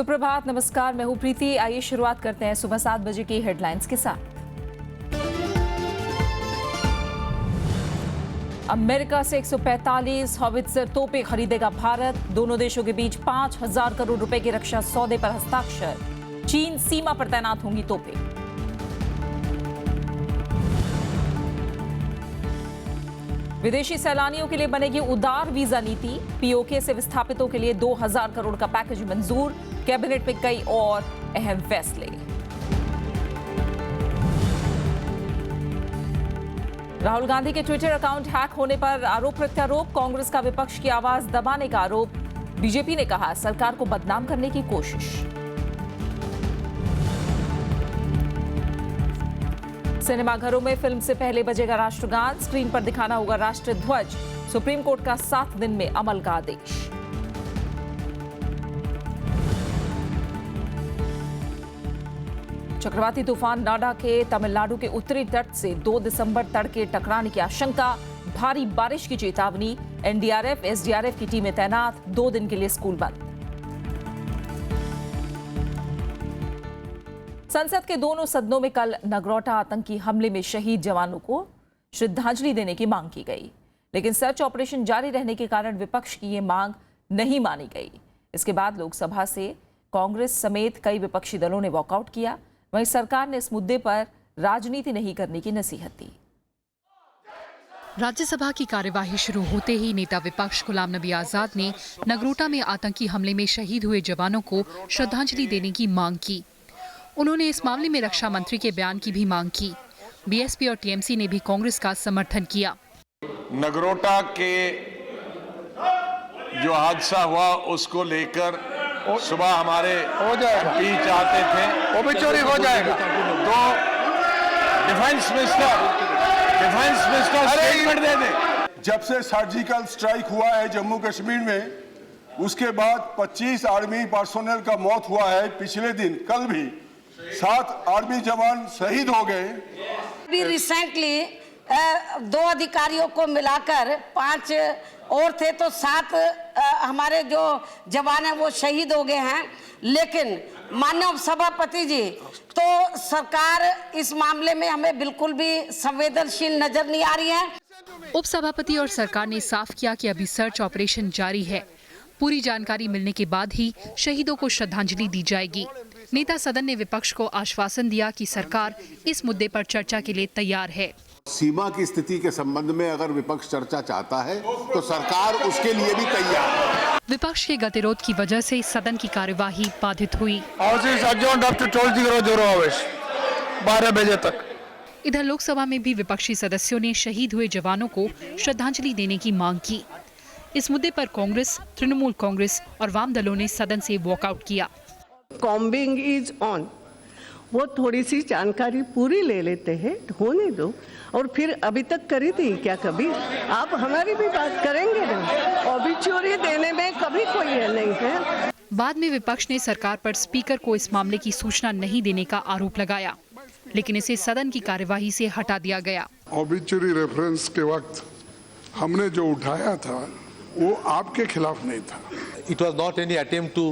सुप्रभात, नमस्कार। मैं हूं प्रीति। आइए शुरुआत करते हैं सुबह 7 बजे की हेडलाइंस के साथ। अमेरिका से 145 हॉवित्जर तोपें खरीदेगा भारत। दोनों देशों के बीच 5,000 करोड़ रुपए के रक्षा सौदे पर हस्ताक्षर। चीन सीमा पर तैनात होंगी तोपें। विदेशी सैलानियों के लिए बनेगी उदार वीजा नीति। पीओके से विस्थापितों के लिए 2,000 करोड़ का पैकेज मंजूर। कैबिनेट में कई और अहम फैसले। राहुल गांधी के ट्विटर अकाउंट हैक होने पर आरोप प्रत्यारोप। कांग्रेस का विपक्ष की आवाज दबाने का आरोप। बीजेपी ने कहा सरकार को बदनाम करने की कोशिश। सिनेमाघरों में फिल्म से पहले बजेगा राष्ट्रगान। स्क्रीन पर दिखाना होगा राष्ट्रीय ध्वज। सुप्रीम कोर्ट का 7 दिन में अमल का आदेश। चक्रवाती तूफान नाडा के तमिलनाडु के उत्तरी तट से 2 दिसंबर तड़के टकराने की आशंका। भारी बारिश की चेतावनी। एनडीआरएफ, एसडीआरएफ की टीमें तैनात। 2 दिन के लिए स्कूल बंद। संसद के दोनों सदनों में कल नगरोटा आतंकी हमले में शहीद जवानों को श्रद्धांजलि देने की मांग की गई, लेकिन सर्च ऑपरेशन जारी रहने के कारण विपक्ष की ये मांग नहीं मानी गई। इसके बाद लोकसभा से कांग्रेस समेत कई विपक्षी दलों ने वॉकआउट किया। वहीं सरकार ने इस मुद्दे पर राजनीति नहीं करने की नसीहत दी। राज्यसभा की कार्यवाही शुरू होते ही नेता विपक्ष गुलाम नबी आजाद ने नगरोटा में आतंकी हमले में शहीद हुए जवानों को श्रद्धांजलि देने की मांग की। उन्होंने इस मामले में रक्षा मंत्री के बयान की भी मांग की। बीएसपी और टीएमसी ने भी कांग्रेस का समर्थन किया। नगरोटा के जो हादसा हुआ उसको लेकर सुबह हमारे बीच आते थे, वो भी चोरी हो जाएगा। तो डिफेंस मिनिस्टर स्टेटमेंट दे दे। जब से सर्जिकल स्ट्राइक हुआ है जम्मू कश्मीर में, उसके बाद 25 आर्मी पर्सोनल का मौत हुआ है। पिछले दिन कल भी 7 आर्मी जवान शहीद हो गए। भी रिसेंटली 2 अधिकारियों को मिलाकर 5 और थे, तो 7 हमारे जो जवान हैं वो शहीद हो गए हैं। लेकिन माननीय सभापति जी, तो सरकार इस मामले में हमें बिल्कुल भी संवेदनशील नजर नहीं आ रही है। उपसभापति और सरकार ने साफ किया कि अभी सर्च ऑपरेशन जारी है। पूरी जानकारी मिलने के बाद ही शहीदों को श्रद्धांजलि दी जाएगी। नेता सदन ने विपक्ष को आश्वासन दिया कि सरकार इस मुद्दे पर चर्चा के लिए तैयार है। सीमा की स्थिति के संबंध में अगर विपक्ष चर्चा चाहता है तो सरकार उसके लिए भी तैयार है। विपक्ष के गतिरोध की वजह से सदन की कार्यवाही बाधित हुई। 12 बजे तक। इधर लोकसभा में भी विपक्षी सदस्यों ने शहीद हुए जवानों को श्रद्धांजलि देने की मांग की। इस मुद्दे पर कांग्रेस, तृणमूल कांग्रेस और वाम दलों ने सदन से वॉकआउट किया। कॉम्बिंग इज ऑन, वो थोड़ी सी जानकारी पूरी ले लेते हैं, होने दो। और फिर अभी तक करी थी क्या कभी? आप हमारी भी बात करेंगे ना। ऑबिचुअरी देने में कभी कोई है नहीं है। बाद में विपक्ष ने सरकार पर स्पीकर को इस मामले की सूचना नहीं देने का आरोप लगाया, लेकिन इसे सदन की कार्यवाही से हटा दिया गया। ऑबिचुअरी रेफरेंस के वक्त हमने जो उठाया था वो आपके खिलाफ नहीं था। It was not any attempt to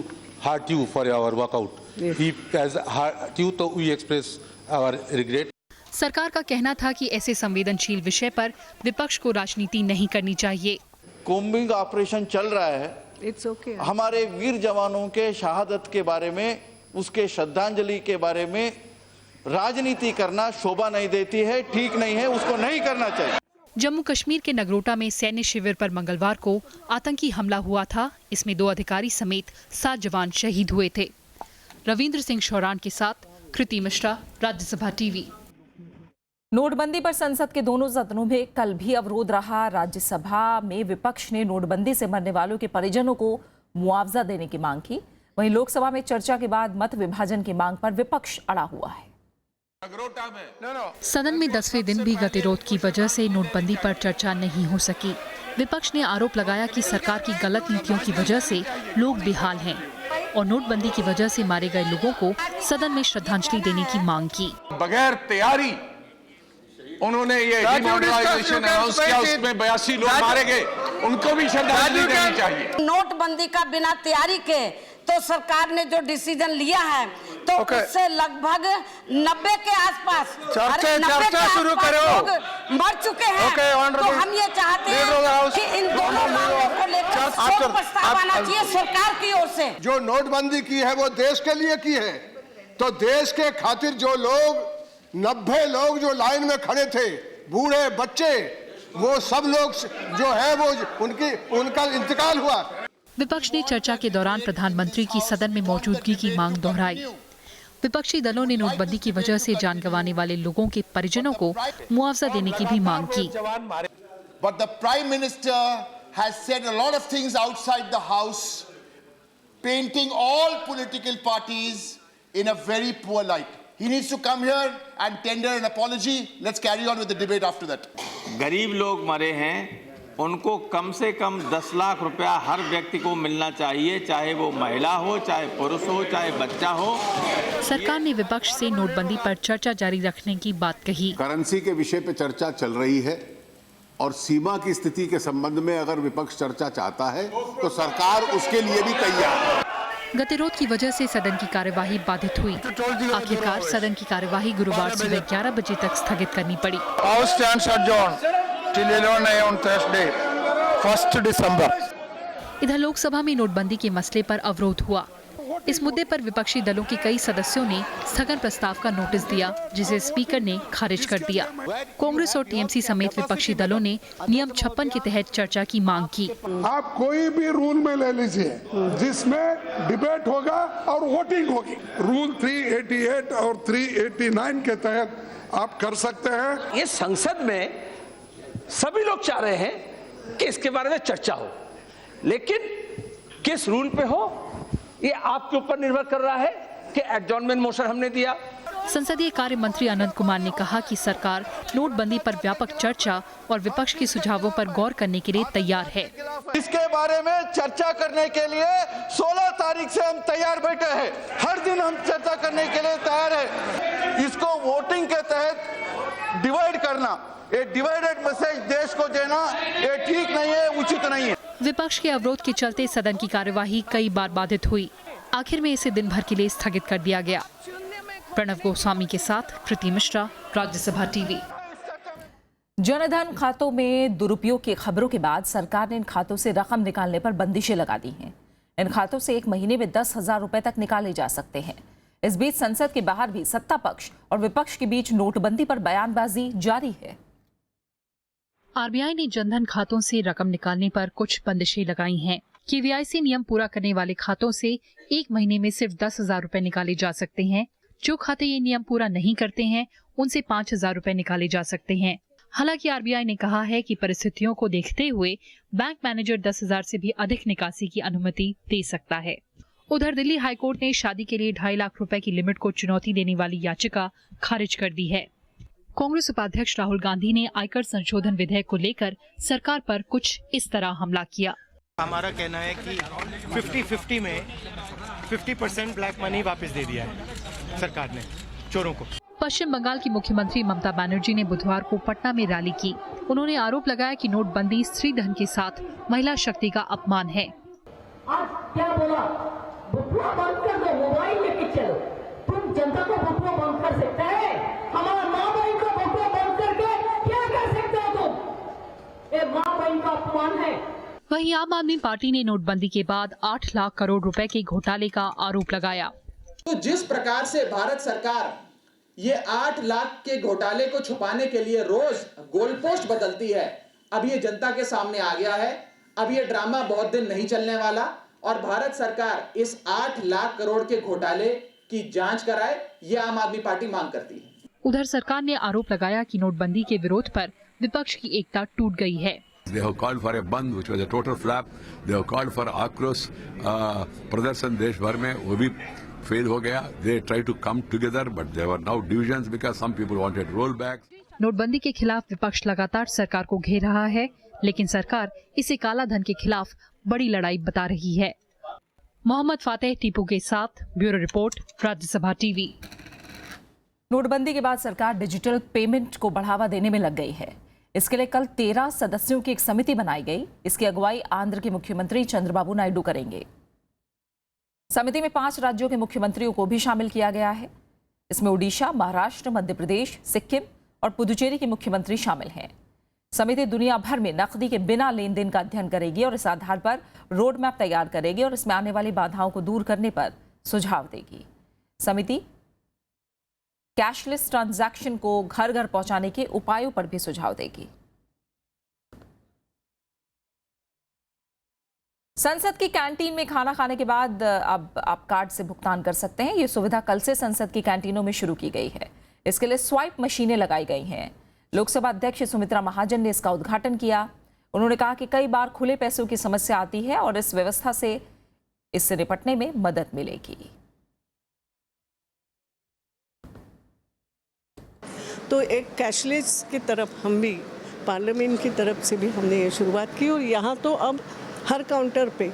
hurt you for our walkout. If as hurt you, तो we express our regret. सरकार का कहना था कि ऐसे संवेदनशील विषय पर विपक्ष को राजनीति नहीं करनी चाहिए। कॉम्बिंग ऑपरेशन चल रहा है। It's okay. हमारे वीर जवानों के शहादत के बारे में, उसके श्रद्धांजलि के बारे में राजनीति करना शोभा नहीं देती है, ठीक नहीं है, उसको नहीं करना चाहिए। जम्मू कश्मीर के नगरोटा में सैन्य शिविर पर मंगलवार को आतंकी हमला हुआ था। इसमें 2 अधिकारी समेत 7 जवान शहीद हुए थे। रविंद्र सिंह शौरान के साथ कृति मिश्रा, राज्यसभा टीवी। नोटबंदी पर संसद के दोनों सदनों में कल भी अवरोध रहा। राज्यसभा में विपक्ष ने नोटबंदी से मरने वालों के परिजनों को मुआवजा देने की मांग की। वहीं लोकसभा में चर्चा के बाद मत विभाजन की मांग पर विपक्ष अड़ा हुआ है। सदन में 10वें दिन भी गतिरोध की वजह से नोटबंदी पर चर्चा नहीं हो सकी। विपक्ष ने आरोप लगाया कि सरकार की गलत नीतियों की वजह से लोग बेहाल हैं और नोटबंदी की वजह से मारे गए लोगों को सदन में श्रद्धांजलि देने की मांग की। बगैर तैयारी उन्होंने ये डिमोनेटाइजेशन अनाउंस किया, उसमें 82 लोग मारे गए, उनको भी श्रद्धांजलि देनी चाहिए। नोटबंदी का बिना तैयारी के तो सरकार ने जो डिसीजन लिया है तो उससे लगभग 90 के आसपास चर्चा शुरू करो। लोग मर चुके हैं। तो हम ये चाहते हैं कि इन दोनों मामलों को लेकर शोक प्रस्ताव आना चाहिए सरकार की ओर से। जो नोटबंदी की है वो देश के लिए की है, तो देश के खातिर जो लोग 90 लोग जो लाइन में खड़े थे, बूढ़े बच्चे, वो सब लोग जो है वो उनका इंतकाल हुआ। विपक्ष ने चर्चा के दौरान प्रधानमंत्री की सदन में मौजूदगी की मांग दोहराई। विपक्षी दलों ने नोटबंदी की वजह से जान गंवाने वाले लोगों के परिजनों को मुआवजा देने की भी मांग की। But the Prime Minister has said a lot of things outside the House, painting all political parties in a very poor light. He needs to come here and tender an apology. Let's carry on with the debate after that. गरीब लोग मरे हैं, उनको कम से कम 10 लाख रुपया हर व्यक्ति को मिलना चाहिए, चाहे वो महिला हो, चाहे पुरुष हो, चाहे बच्चा हो। सरकार ने विपक्ष से नोटबंदी पर चर्चा जारी रखने की बात कही। करेंसी के विषय पे चर्चा चल रही है और सीमा की स्थिति के संबंध में अगर विपक्ष चर्चा चाहता है तो सरकार उसके लिए भी तैयार है। गतिरोध की वजह से सदन की कार्यवाही बाधित हुई। आखिरकार सदन की कार्यवाही गुरुवार सुबह 11 बजे तक स्थगित करनी पड़ी। House stands adjourned till 11 a.m. on Thursday, 1st December. इधर लोकसभा में नोटबंदी के मसले पर अवरोध हुआ। इस मुद्दे पर विपक्षी दलों के कई सदस्यों ने स्थगन प्रस्ताव का नोटिस दिया, जिसे स्पीकर ने खारिज कर दिया। कांग्रेस और टीएमसी समेत विपक्षी दलों ने नियम 56 के तहत चर्चा की मांग की। आप कोई भी रूल में ले लीजिए जिसमें डिबेट होगा और वोटिंग होगी। रूल 388 और 389 के तहत आप कर सकते हैं। ये संसद में सभी लोग चाह रहे हैं कि इसके बारे में चर्चा हो, लेकिन किस रूल पे हो ये आपके ऊपर निर्भर कर रहा है कि एडजॉर्नमेंट मोशन हमने दिया। संसदीय कार्य मंत्री अनंत कुमार ने कहा कि सरकार नोटबंदी पर व्यापक चर्चा और विपक्ष के सुझावों पर गौर करने के लिए तैयार है। इसके बारे में चर्चा करने के लिए 16 तारीख से हम तैयार बैठे हैं। हर दिन हम चर्चा करने के लिए तैयार है। इसको वोटिंग के तहत डिवाइड करना, ये डिवाइडेड मैसेज देश को देना, ये ठीक नहीं है, उचित नहीं है। विपक्ष के अवरोध के चलते सदन की कार्यवाही कई बार बाधित हुई। आखिर में इसे दिन भर के लिए स्थगित कर दिया गया। प्रणव गोस्वामी के साथ कृति मिश्रा, राज्यसभा टीवी। जनधन खातों में दुरुपयोग की खबरों के बाद सरकार ने इन खातों से रकम निकालने पर बंदिशें लगा दी हैं। इन खातों से एक महीने में 10,000 रुपए तक निकाले जा सकते हैं। इस बीच संसद के बाहर भी सत्ता पक्ष और विपक्ष के बीच नोटबंदी पर बयानबाजी जारी है। आरबीआई ने जनधन खातों से रकम निकालने पर कुछ बंदिशें लगाई हैं। केवीआईसी नियम पूरा करने वाले खातों से एक महीने में सिर्फ 10,000 रुपए निकाले जा सकते हैं। जो खाते ये नियम पूरा नहीं करते हैं उनसे 5,000 रुपए निकाले जा सकते हैं। हालांकि आरबीआई ने कहा है कि परिस्थितियों को देखते हुए बैंक मैनेजर 10,000 से भी अधिक निकासी की अनुमति दे सकता है। उधर दिल्ली हाईकोर्ट ने शादी के लिए 2.5 लाख रुपए की लिमिट को चुनौती देने वाली याचिका खारिज कर दी है। कांग्रेस उपाध्यक्ष राहुल गांधी ने आयकर संशोधन विधेयक को लेकर सरकार पर कुछ इस तरह हमला किया। हमारा कहना है कि 50-50 में 50% ब्लैक मनी वापस दे दिया है सरकार ने चोरों को। पश्चिम बंगाल की मुख्यमंत्री ममता बनर्जी ने बुधवार को पटना में रैली की। उन्होंने आरोप लगाया कि नोटबंदी स्त्री धन के साथ महिला शक्ति का अपमान है। आज क्या बोला, बुटुआ बंद कर दो, मोबाइल लेके चलो। तुम जनता को बुटुआ बंद कर सकते हैं? हमारा माँ बहन को बुटुआ बंद करके क्या कर सकते हो तुम? ये माँ बहन का अपमान है। वहीं आम आदमी पार्टी ने नोटबंदी के बाद 8 लाख करोड़ रुपए के घोटाले का आरोप लगाया। तो जिस प्रकार से भारत सरकार ये 8 लाख के घोटाले को छुपाने के लिए रोज गोलपोस्ट बदलती है, अब ये जनता के सामने आ गया है। अब ये ड्रामा बहुत दिन नहीं चलने वाला और भारत सरकार इस 8 लाख करोड़ के घोटाले की जांच कराए, ये आम आदमी पार्टी मांग करती है। उधर सरकार ने आरोप लगाया कि नोटबंदी के विरोध पर विपक्ष की एकता टूट गई है। They have called for a band, which was a total flap. They have called for आक्रोश प्रदर्शन देश भर में, वो भी फेल हो गया। They tried to come together, but there were now divisions because some people wanted rollback. नोटबंदी के खिलाफ विपक्ष लगातार सरकार को घेर रहा है, लेकिन सरकार इसे काला धन के खिलाफ बड़ी लड़ाई बता रही है। मोहम्मद फातेह टीपू के साथ ब्यूरो रिपोर्ट, राज्यसभा टीवी। नोटबंदी के बाद सरकार डिजिटल पेमेंट को बढ़ावा देने में लग गई है। इसके लिए कल 13 सदस्यों की एक समिति बनाई गई। इसकी अगुवाई आंध्र के मुख्यमंत्री चंद्रबाबू नायडू करेंगे। समिति में 5 राज्यों के मुख्यमंत्रियों को भी शामिल किया गया है। इसमें ओडिशा, महाराष्ट्र, मध्य प्रदेश, सिक्किम और पुदुचेरी के मुख्यमंत्री शामिल हैं। समिति दुनिया भर में नकदी के बिना लेन देन का अध्ययन करेगी और इस आधार पर रोड मैप तैयार करेगी और इसमें आने वाली बाधाओं को दूर करने पर सुझाव देगी। समिति कैशलेस ट्रांजैक्शन को घर घर पहुंचाने के उपायों पर भी सुझाव देगी। संसद की कैंटीन में खाना खाने के बाद अब आप कार्ड से भुगतान कर सकते हैं। ये सुविधा कल से संसद की कैंटीनों में शुरू की गई है। इसके लिए स्वाइप मशीनें लगाई गई हैं। लोकसभा अध्यक्ष सुमित्रा महाजन ने इसका उद्घाटन किया। उन्होंने कहा कि कई बार खुले पैसों की समस्या आती है और इस व्यवस्था से इससे निपटने में मदद मिलेगी। तो एक कैशलेस की तरफ हम भी पार्लियामेंट की तरफ से भी हमने ये शुरुआत की और यहाँ तो अब हर काउंटर पे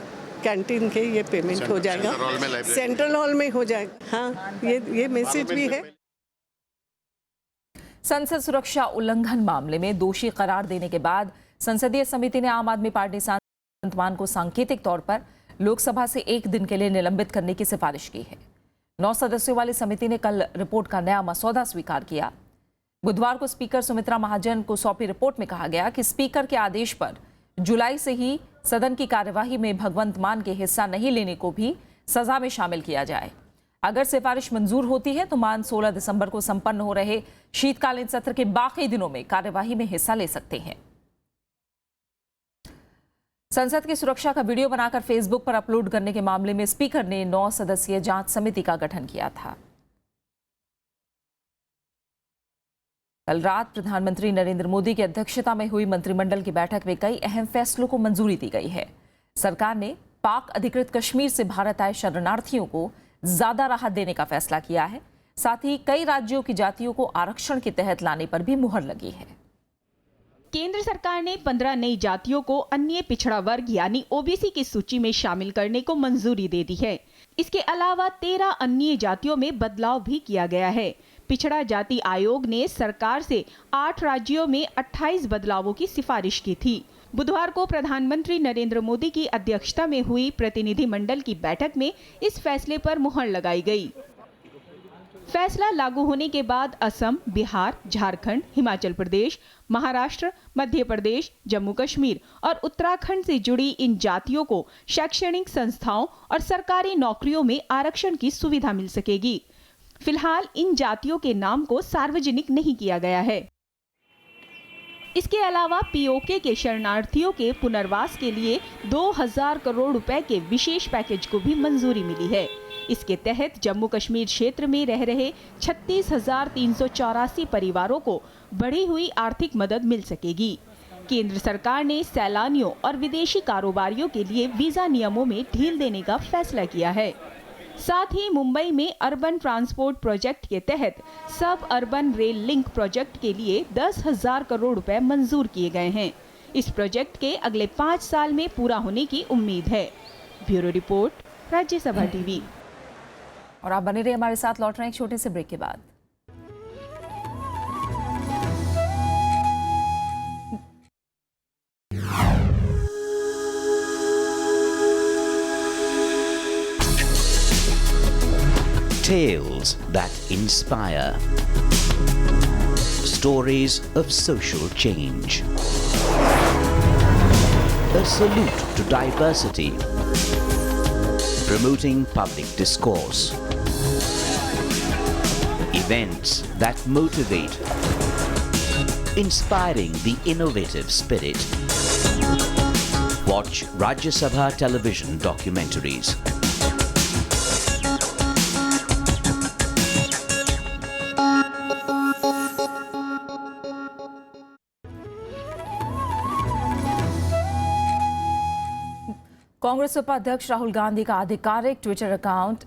कैंटीन के ये पेमेंट हो जाएगा, सेंट्रल हॉल में हो जाएगा। हाँ, ये मैसेज भी है। संसद सुरक्षा उल्लंघन मामले में दोषी करार देने के बाद संसदीय समिति ने आम आदमी पार्टी सांसद अनंत मान को सांकेतिक तौर पर लोकसभा से 1 दिन के लिए निलंबित करने की सिफारिश की है। 9 सदस्यों वाली समिति ने कल रिपोर्ट का नया मसौदा स्वीकार किया। बुधवार को स्पीकर सुमित्रा महाजन को सौंपी रिपोर्ट में कहा गया कि स्पीकर के आदेश पर जुलाई से ही सदन की कार्यवाही में भगवंत मान के हिस्सा नहीं लेने को भी सजा में शामिल किया जाए। अगर सिफारिश मंजूर होती है तो मान 16 दिसंबर को संपन्न हो रहे शीतकालीन सत्र के बाकी दिनों में कार्यवाही में हिस्सा ले सकते हैं। संसद की सुरक्षा का वीडियो बनाकर फेसबुक पर अपलोड करने के मामले में स्पीकर ने 9 सदस्यीय जांच समिति का गठन किया था। कल रात प्रधानमंत्री नरेंद्र मोदी की अध्यक्षता में हुई मंत्रिमंडल की बैठक में कई अहम फैसलों को मंजूरी दी गई है। सरकार ने पाक अधिकृत कश्मीर से भारत आए शरणार्थियों को ज्यादा राहत देने का फैसला किया है। साथ ही कई राज्यों की जातियों को आरक्षण के तहत लाने पर भी मुहर लगी है। केंद्र सरकार ने 15 नई जातियों को अन्य पिछड़ा वर्ग यानी ओबीसी की सूची में शामिल करने को मंजूरी दे दी है। इसके अलावा 13 अन्य जातियों में बदलाव भी किया गया है। पिछड़ा जाति आयोग ने सरकार से 8 राज्यों में 28 बदलावों की सिफारिश की थी। बुधवार को प्रधानमंत्री नरेंद्र मोदी की अध्यक्षता में हुई प्रतिनिधिमंडल की बैठक में इस फैसले पर मुहर लगाई गई। फैसला लागू होने के बाद असम, बिहार, झारखंड, हिमाचल प्रदेश, महाराष्ट्र, मध्य प्रदेश, जम्मू कश्मीर और उत्तराखंड से जुड़ी इन जातियों को शैक्षणिक संस्थाओं और सरकारी नौकरियों में आरक्षण की सुविधा मिल सकेगी। फिलहाल इन जातियों के नाम को सार्वजनिक नहीं किया गया है। इसके अलावा पीओके के शरणार्थियों के पुनर्वास के लिए 2000 करोड़ रुपए के विशेष पैकेज को भी मंजूरी मिली है। इसके तहत जम्मू कश्मीर क्षेत्र में रह रहे 36,384 परिवारों को बढ़ी हुई आर्थिक मदद मिल सकेगी। केंद्र सरकार ने सैलानियों और विदेशी कारोबारियों के लिए वीजा नियमों में ढील देने का फैसला किया है। साथ ही मुंबई में अर्बन ट्रांसपोर्ट प्रोजेक्ट के तहत सब अर्बन रेल लिंक प्रोजेक्ट के लिए 10,000 करोड़ रुपए मंजूर किए गए हैं। इस प्रोजेक्ट के अगले 5 साल में पूरा होने की उम्मीद है। Bureau report, Rajya Sabha TV. और आप बने रहिए हमारे साथ, लौट रहे हैं एक छोटे से ब्रेक के बाद। Tales that inspire. Stories of social change. A salute to diversity. Promoting public discourse. Events that motivate. Inspiring the innovative spirit. Watch Rajya Sabha television documentaries. Congress उपाध्यक्ष राहुल गांधी का आधिकारिक ट्विटर अकाउंट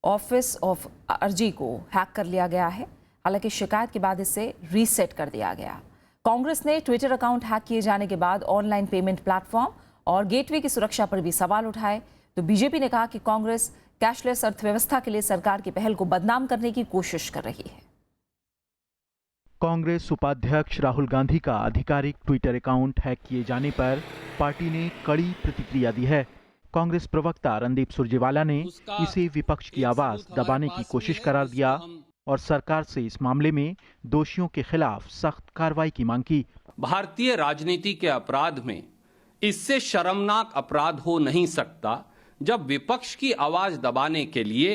@ऑफिस ऑफ अर्जी को hack कर लिया गया है। हालांकि शिकायत के बाद इसे रीसेट कर दिया गया। कांग्रेस ने ट्विटर अकाउंट हैक किए जाने के बाद ऑनलाइन पेमेंट प्लेटफॉर्म और गेटवे की सुरक्षा पर भी सवाल उठाए। तो बीजेपी ने कहा कि कांग्रेस कैशलेस अर्थव्यवस्था के लिए सरकार की पहल को बदनाम करने की कोशिश कर रही है। कांग्रेस उपाध्यक्ष राहुल गांधी का आधिकारिक ट्विटर अकाउंट हैक किए जाने पर पार्टी ने कड़ी प्रतिक्रिया दी है। कांग्रेस प्रवक्ता रणदीप सुरजेवाला ने इसे विपक्ष की आवाज दबाने की कोशिश करार दिया और सरकार से इस मामले में दोषियों के खिलाफ सख्त कार्रवाई की मांग की। भारतीय राजनीति के अपराध में इससे शर्मनाक अपराध हो नहीं सकता जब विपक्ष की आवाज दबाने के लिए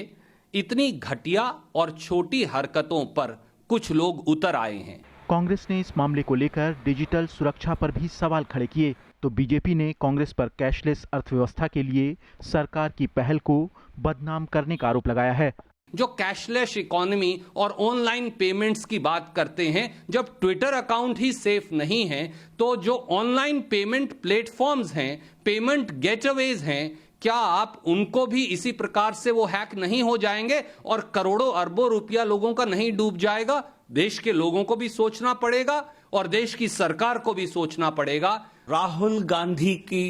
इतनी घटिया और छोटी हरकतों पर कुछ लोग उतर आए हैं। कांग्रेस ने इस मामले को लेकर डिजिटल सुरक्षा पर भी सवाल खड़े किए तो बीजेपी ने कांग्रेस पर कैशलेस अर्थव्यवस्था के लिए सरकार की पहल को बदनाम करने का आरोप लगाया है। जो कैशलेस इकोनॉमी और ऑनलाइन पेमेंट्स की बात करते हैं, जब ट्विटर अकाउंट ही सेफ नहीं है तो जो ऑनलाइन पेमेंट प्लेटफॉर्म्स हैं, पेमेंट गेटवेज हैं, क्या आप उनको भी इसी प्रकार से वो हैक नहीं हो जाएंगे और करोड़ों अरबों रुपया लोगों का नहीं डूब जाएगा? देश के लोगों को भी सोचना पड़ेगा और देश की सरकार को भी सोचना पड़ेगा। राहुल गांधी की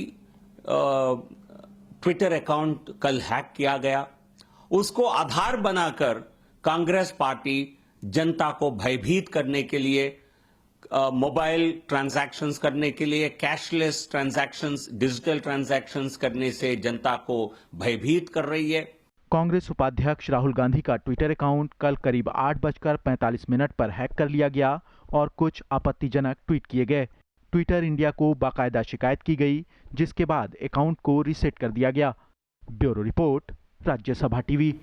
ट्विटर अकाउंट कल हैक किया गया, उसको आधार बनाकर कांग्रेस पार्टी जनता को भयभीत करने के लिए, मोबाइल ट्रांजैक्शंस करने के लिए, कैशलेस ट्रांजैक्शंस, डिजिटल ट्रांजैक्शंस करने से जनता को भयभीत कर रही है। कांग्रेस उपाध्यक्ष राहुल गांधी का ट्विटर अकाउंट कल करीब 8:45 पर हैक कर लिया गया और कुछ आपत्तिजनक ट्वीट किए गए। ट्विटर इंडिया को बाकायदा शिकायत की गई, जिसके बाद अकाउंट को रीसेट कर दिया गया। Bureau report, Rajya Sabha TV.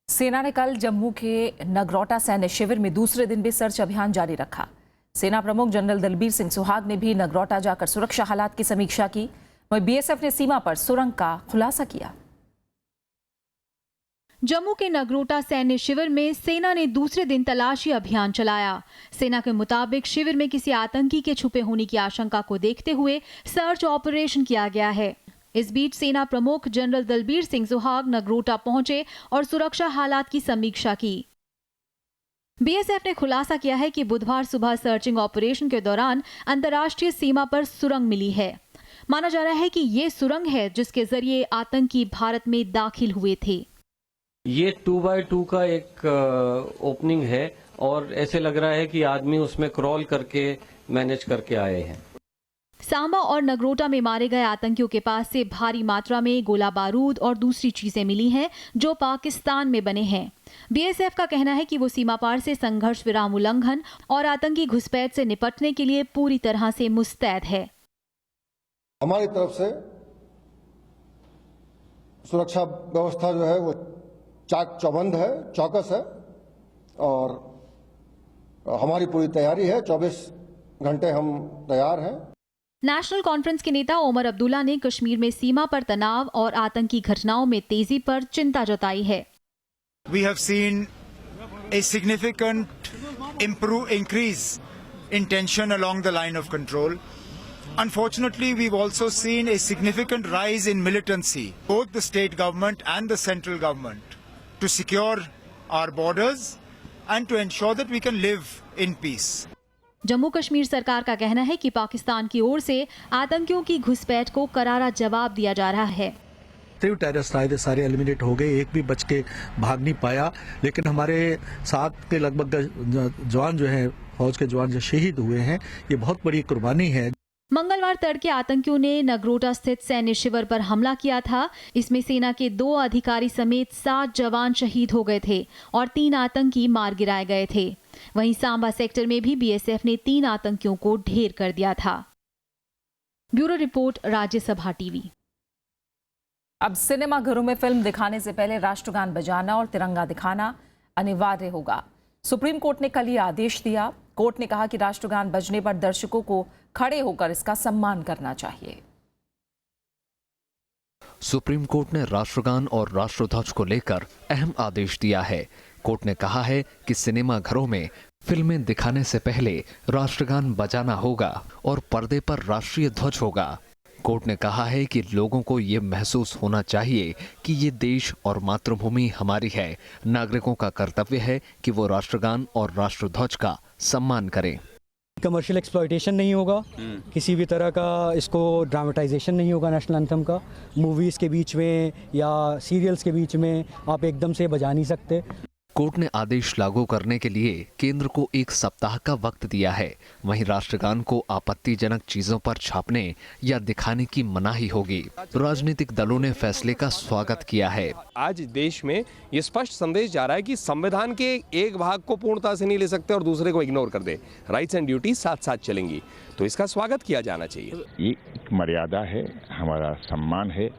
सेना ने कल जम्मू के नगरोटा सैन्य शिविर में दूसरे दिन भी सर्च अभियान जारी रखा। सेना प्रमुख जनरल दलबीर सिंह सुहाग ने भी नगरोटा जाकर सुरक्षा हालात की समीक्षा की। वहीं बीएसएफ ने सीमा पर सुरंग का खुलासा किया। जम्मू के नगरोटा सैन्य शिविर में सेना ने दूसरे दिन तलाशी अभियान चलाया। सेना के मुताबिक शिविर में किसी आतंकी के छुपे होने की आशंका को देखते हुए सर्च ऑपरेशन किया गया है। इस बीच सेना प्रमुख जनरल दलबीर सिंह सुहाग नगरोटा पहुंचे और सुरक्षा हालात की समीक्षा की। बीएसएफ ने खुलासा किया है कि बुधवार सुबह सर्चिंग ऑपरेशन के दौरान अंतर्राष्ट्रीय सीमा पर सुरंग मिली है। माना जा रहा है कि ये सुरंग है जिसके जरिए आतंकी भारत में दाखिल हुए थे। ये 2x2 का एक ओपनिंग है और ऐसे लग रहा है कि आदमी उसमें क्रॉल करके मैनेज करके आए हैं। सांबा और नगरोटा में मारे गए आतंकियों के पास से भारी मात्रा में गोला बारूद और दूसरी चीजें मिली हैं जो पाकिस्तान में बने हैं। बीएसएफ का कहना है कि वो सीमा पार से संघर्ष विराम उल्लंघन और आतंकी घुसपैठ से निपटने के लिए पूरी तरह से मुस्तैद है। हमारी तरफ से सुरक्षा व्यवस्था जो है वो चाक चौबंद है, चौकस है और हमारी पूरी तैयारी है। 24 घंटे हम तैयार हैं। नेशनल कॉन्फ्रेंस के नेता ओमर अब्दुल्ला ने कश्मीर में सीमा पर तनाव और आतंकी घटनाओं में तेजी पर चिंता जताई है। We have seen a significant increase in tension along the line of control. Unfortunately, we've also seen a significant rise in militancy, both the state government and the central government, to secure our borders and to ensure that we can live in peace. Jammu Kashmir सरकार का कहना है कि पाकिस्तान की ओर से आतंकियों की घुसपैठ को करारा जवाब दिया जा रहा है। टेररिस्ट आए थे, सारे एलिमिनेट हो गए, एक भी बच के भाग नहीं पाया। लेकिन हमारे साथ के लगभग जवान जो हैं, फौज के जवान जो शहीद हुए हैं, ये बहुत बड़ी कुर्बानी है। मंगलवार तड़के आतंकियों ने नगरोटा स्थित सैन्य शिविर पर हमला किया था। इसमें सेना के 2 अधिकारी समेत 7 जवान शहीद हो गए थे और 3 आतंकी मार गिराए गए थे। वहीं सांबा सेक्टर में भी बीएसएफ ने 3 आतंकियों को ढेर कर दिया था। Bureau report, Rajya Sabha TV. अब सिनेमा घरों में फिल्म दिखाने से पहले राष्ट्रगान बजाना और तिरंगा दिखाना अनिवार्य होगा। सुप्रीम कोर्ट ने कल ये आदेश दिया। कोर्ट ने कहा कि राष्ट्रगान बजने पर दर्शकों को खड़े होकर इसका सम्मान करना चाहिए। सुप्रीम कोर्ट ने राष्ट्रगान और राष्ट्रध्वज को लेकर अहम आदेश दिया है। कोर्ट ने कहा है कि सिनेमा घरों में फिल्में दिखाने से पहले राष्ट्रगान बजाना होगा और पर्दे पर राष्ट्रीय ध्वज होगा। कोर्ट ने कहा है कि लोगों को ये महसूस होना चाहिए कि ये देश और मातृभूमि हमारी है। नागरिकों का कर्तव्य है कि वो राष्ट्रगान और राष्ट्रध्वज का सम्मान करें। कमर्शियल एक्सप्लॉयटेशन नहीं होगा, किसी भी तरह का इसको ड्रामेटाइजेशन नहीं होगा नेशनल एंथम का। मूवीज़ के बीच में या सीरियल्स के बीच में आप एकदम से बजा नहीं सकते। कोर्ट ने आदेश लागू करने के लिए केंद्र को 1 सप्ताह का वक्त दिया है। वहीं राष्ट्रगान को आपत्तिजनक चीजों पर छापने या दिखाने की मनाही होगी। राजनीतिक दलों ने फैसले का स्वागत किया है। आज देश में ये स्पष्ट संदेश जा रहा है कि संविधान के एक भाग को पूर्णता से नहीं ले सकते और दूसरे को इग्नोर कर दे। राइट्स एंड ड्यूटी साथ साथ चलेंगी, तो इसका स्वागत किया जाना चाहिए। ये एक मर्यादा है, हमारा सम्मान है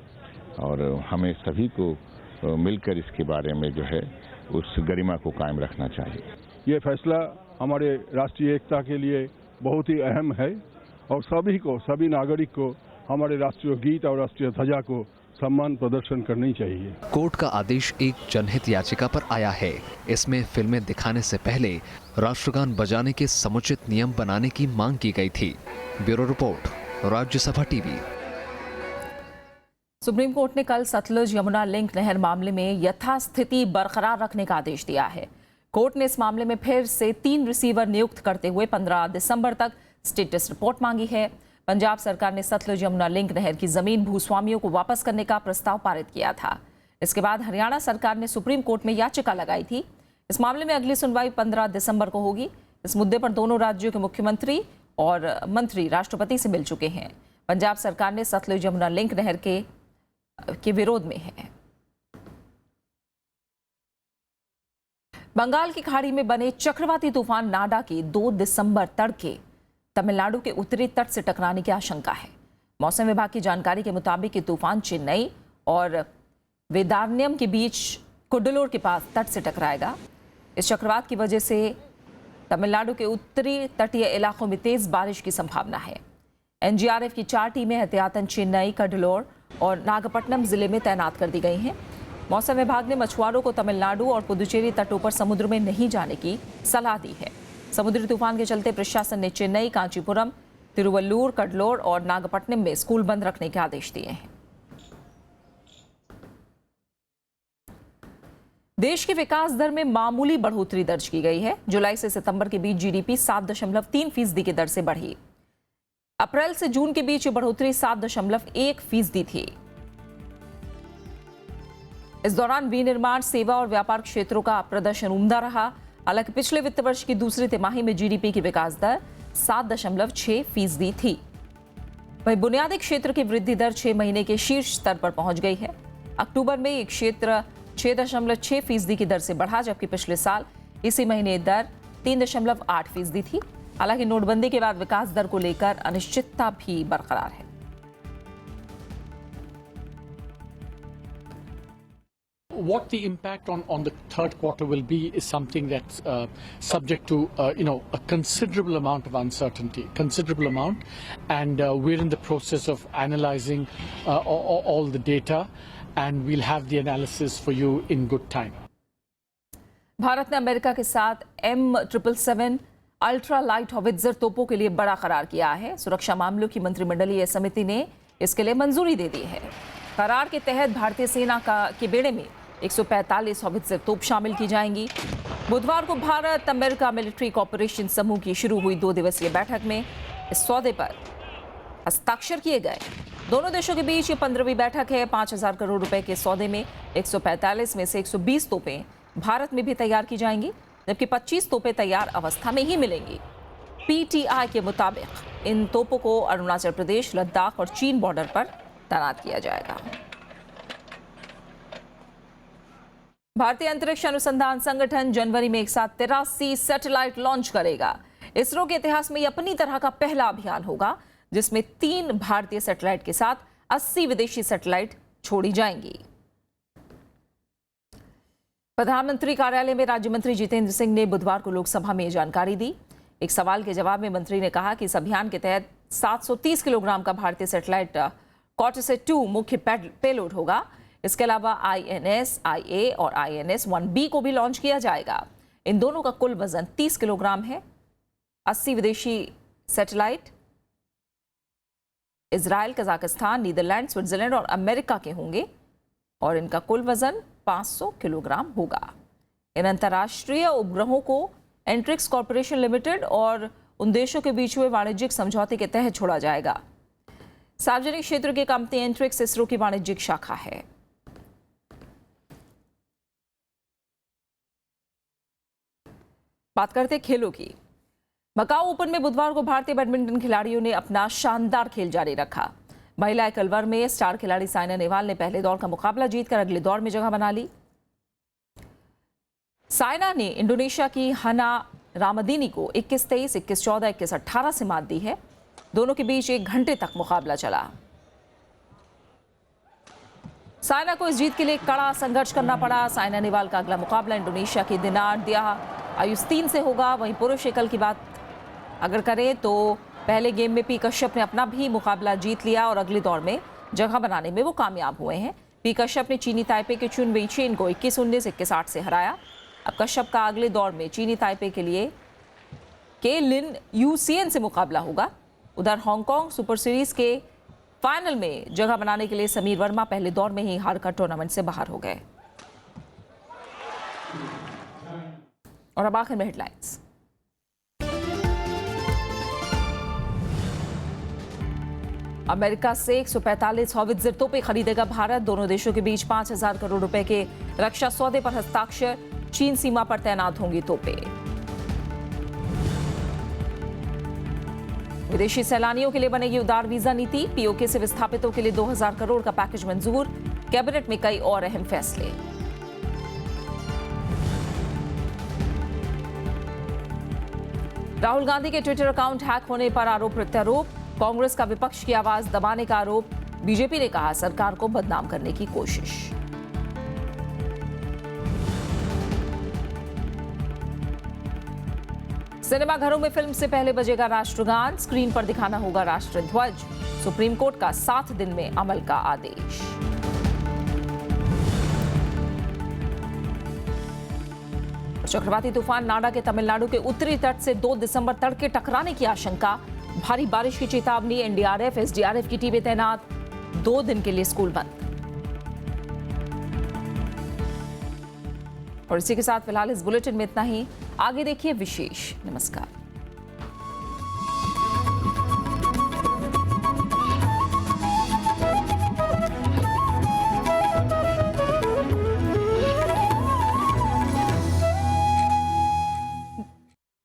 और हमें सभी को मिलकर इसके बारे में जो है उस गरिमा को कायम रखना चाहिए। ये फैसला हमारे राष्ट्रीय एकता के लिए बहुत ही अहम है और सभी नागरिक को हमारे राष्ट्रीय गीत और राष्ट्रीय ध्वजा को सम्मान प्रदर्शन करनी चाहिए। कोर्ट का आदेश एक जनहित याचिका पर आया है। इसमें फिल्में दिखाने से पहले राष्ट्रगान बजाने के समुचित नियम बनाने की मांग की गई थी। Bureau report, Rajya Sabha TV. Supreme court ने कल सतलुज यमुना लिंक नहर मामले में यथास्थिति बरकरार रखने का आदेश दिया है। कोर्ट ने इस मामले में फिर से 3 रिसीवर नियुक्त करते हुए 15 दिसंबर तक स्टेटस रिपोर्ट मांगी है। पंजाब सरकार ने सतलुज यमुना लिंक नहर की जमीन भूस्वामियों को वापस करने का प्रस्ताव पारित किया था। इसके बाद हरियाणा सरकार ने सुप्रीम कोर्ट में याचिका लगाई थी। इस मामले में अगली सुनवाई 15 दिसंबर को होगी। इस मुद्दे पर दोनों राज्यों के मुख्यमंत्री और मंत्री राष्ट्रपति से मिल चुके हैं। पंजाब सरकार ने सतलुज यमुना लिंक नहर के विरोध में है। बंगाल की खाड़ी में बने चक्रवाती तूफान नाडा के 2 दिसंबर तड़के तमिलनाडु के उत्तरी तट से टकराने की आशंका है। मौसम विभाग की जानकारी के मुताबिक ये तूफान चेन्नई और वेदारण्यम के बीच कुड्डलोर के पास तट से टकराएगा। इस चक्रवात की वजह से तमिलनाडु के उत्तरी तटीय इलाकों में तेज बारिश की संभावना है। एनडीआरएफ की 4 टीमें एहतियातन चेन्नई, कड्डलोर और नागपट्टनम जिले में तैनात कर दी गई हैं। मौसम विभाग ने मछुआरों को तमिलनाडु और पुदुचेरी तटों पर समुद्र में नहीं जाने की सलाह दी है। समुद्री तूफान के चलते प्रशासन ने चेन्नई, कांचीपुरम, तिरुवल्लुर, कड्डलोर और नागपट्टनम में स्कूल बंद रखने के आदेश दिए हैं। देश के विकास दर में मामूली बढ़ोतरी दर्ज की गई है। जुलाई से सितंबर के बीच जीडीपी 7.3% की दर से बढ़ी। अप्रैल से जून के बीच ये बढ़ोतरी 7.1% थी। इस दौरान विनिर्माण, सेवा और व्यापार क्षेत्रों का प्रदर्शन उम्दा रहा। हालांकि पिछले वित्त वर्ष की दूसरी तिमाही में जीडीपी की विकास दर 7.6% थी। वहीं बुनियादी क्षेत्र की वृद्धि दर 6 महीने के शीर्ष स्तर पर पहुंच गई है। अक्टूबर में ये क्षेत्र 6.6% की दर से बढ़ा, जबकि पिछले साल इसी महीने दर 3.8% थी। हालांकि नोटबंदी के बाद विकास दर को लेकर अनिश्चितता भी बरकरार है। What the impact on the third quarter will be is something that's subject to a considerable amount of uncertainty, and we're in the process of analyzing all the data, and we'll have the analysis for you in good time. Bharat ने America के साथ M777 ultra light howitzer तोपों के लिए बड़ा करार किया है। सुरक्षा मामलों की मंत्रिमंडलीय समिति ने इसके लिए मंजूरी दे दी है। करार के तहत भारतीय सेना के बेड़े में 145 हॉवित्जर तोप शामिल की जाएंगी। बुधवार को भारत अमेरिका मिलिट्री कॉपरेशन समूह की शुरू हुई 2 दिवसीय बैठक में इस सौदे पर हस्ताक्षर किए गए। दोनों देशों के बीच ये 15वीं बैठक है। 5,000 करोड़ रुपए के सौदे में 145 में से 120 तोपें भारत में भी तैयार की जाएंगी, जबकि 25 तोपें तैयार अवस्था में ही मिलेंगी। पीटीआई के मुताबिक इन तोपों को अरुणाचल प्रदेश, लद्दाख और चीन बॉर्डर पर तैनात किया जाएगा। भारतीय अंतरिक्ष अनुसंधान संगठन जनवरी में एक साथ 83 सैटेलाइट लॉन्च करेगा। इसरो के इतिहास में यह अपनी तरह का पहला अभियान होगा, जिसमें 3 भारतीय सैटेलाइट के साथ 80 विदेशी सैटेलाइट छोड़ी जाएंगी। प्रधानमंत्री कार्यालय में राज्य मंत्री जितेंद्र सिंह ने बुधवार को लोकसभा में जानकारी दी। एक सवाल के जवाब में मंत्री ने कहा कि इस अभियान के तहत 730 किलोग्राम का भारतीय सैटेलाइट कॉर्टेसेट-2 मुख्य पेलोड होगा। इसके अलावा INS-IA और INS-1B को भी लॉन्च किया जाएगा। इन दोनों का कुल वजन 30 किलोग्राम है। 80 विदेशी satellite Israel, Kazakhstan, Netherlands, Switzerland और अमेरिका के होंगे और इनका कुल वजन 500 किलोग्राम होगा। इन अंतर्राष्ट्रीय उपग्रहों को एंट्रिक्स कॉर्पोरेशन लिमिटेड और उन देशों के बीच हुए वाणिज्यिक समझौते के तहत छोड़ा जाएगा। सार्वजनिक क्षेत्र की कंपनी एंट्रिक्स इसरो की वाणिज्यिक शाखा है। बात करते खेलों की। मकाऊ ओपन में बुधवार को भारतीय बैडमिंटन खिलाड़ियों ने अपना शानदार खेल जारी रखा। महिला एकल वर्ग में स्टार खिलाड़ी साइना नेहवाल ने पहले दौर का मुकाबला जीतकर अगले दौर में जगह बना ली। साइना ने इंडोनेशिया की हना रामदीनी को 21-23, 21-14, 21-18 से मात दी है। दोनों के बीच 1 घंटे तक मुकाबला चला। साइना को इस जीत के लिए कड़ा संघर्ष करना पड़ा। साइना नेहवाल का अगला मुकाबला इंडोनेशिया के दिनार दिया आयुस्तीन से होगा। वहीं पुरुष एकल की बात अगर करें तो पहले गेम में पी कश्यप ने अपना भी मुकाबला जीत लिया और अगले दौर में जगह बनाने में वो कामयाब हुए हैं। पी कश्यप ने चीनी ताइपे के चुन वेइचेन को 21-19, 21-8 से हराया। अब कश्यप का अगले दौर में चीनी ताइपे के लिए के लिन यूसीएन से मुकाबला होगा। उधर हांगकांग सुपर सीरीज के फाइनल में जगह बनाने के लिए समीर वर्मा पहले दौर में ही हारकर टूर्नामेंट से बाहर हो गए। और अब आखिर में हेडलाइंस। अमेरिका से 145 हॉवित्जर तोपें खरीदेगा भारत। दोनों देशों के बीच 5,000 करोड़ रुपए के रक्षा सौदे पर हस्ताक्षर। चीन सीमा पर तैनात होंगी तोपें। विदेशी सैलानियों के लिए बनेगी उदार वीजा नीति। पीओके से विस्थापितों के लिए 2,000 करोड़ का पैकेज मंजूर। कैबिनेट में कई और अहम फैसले। राहुल गांधी के ट्विटर अकाउंट हैक होने पर आरोप प्रत्यारोप। कांग्रेस का विपक्ष की आवाज दबाने का आरोप। बीजेपी ने कहा सरकार को बदनाम करने की कोशिश। सिनेमाघरों में फिल्म से पहले बजेगा राष्ट्रगान। स्क्रीन पर दिखाना होगा राष्ट्रध्वज। सुप्रीम कोर्ट का 7 दिन में अमल का आदेश। चक्रवाती तूफान नाडा के तमिलनाडु के उत्तरी तट से 2 दिसंबर तड़के टकराने की आशंका। भारी बारिश की चेतावनी। एनडीआरएफ, एसडीआरएफ की टीमें तैनात। 2 दिन के लिए स्कूल बंद। और इसी के साथ फिलहाल इस बुलेटिन में इतना ही। आगे देखिए विशेष। नमस्कार।